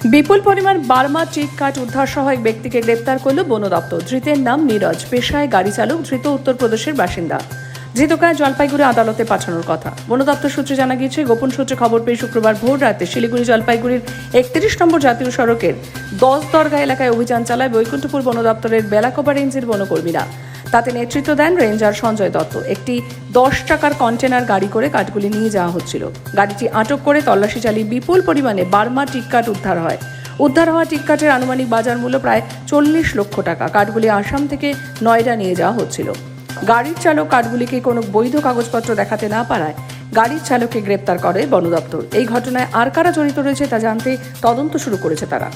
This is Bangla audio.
বিপুল পরিমাণ বার্মা চিট কাঠ উদ্ধার সহ এক ব্যক্তিকে গ্রেপ্তার করল বন দপ্তর। ধৃতের নাম নীরজ, পেশায় গাড়ি চালক। ধৃত উত্তরপ্রদেশের বাসিন্দা। ধৃতকে জলপাইগুড়ি আদালতে পাঠানোর কথা। বন দপ্তর সূত্রে জানা গিয়েছে, গোপন সূত্রে খবর পেয়ে শুক্রবার ভোর রাতে শিলিগুড়ি জলপাইগুড়ির 31 নম্বর জাতীয় সড়কের 10 দরগা এলাকায় অভিযান চালায় বৈকুণ্ঠপুর বন দপ্তরের বেলাকোবা রেঞ্জের বনকর্মীরা। তাতে নেতৃত্ব দেন রেঞ্জার সঞ্জয় দত্ত। একটি 10 টাকার কন্টেনার গাড়ি করে কাঠগুলি নিয়ে যাওয়া হচ্ছিল। গাড়িটি আটক করে তল্লাশি চালিয়ে বিপুল পরিমাণে বার্মা টিক কাঠ উদ্ধার হয়। উদ্ধার হওয়া টিক কাঠের আনুমানিক বাজার মূল্য প্রায় 40 লক্ষ টাকা। কাঠগুলি আসাম থেকে নয়ডা নিয়ে যাওয়া হচ্ছিল। গাড়ির চালক কাঠগুলিকে কোনো বৈধ কাগজপত্র দেখাতে না পারায় গাড়ির চালককে গ্রেপ্তার করে বন দপ্তর। এই ঘটনায় আর কারা জড়িত রয়েছে তা জানতে তদন্ত শুরু করেছে তারা।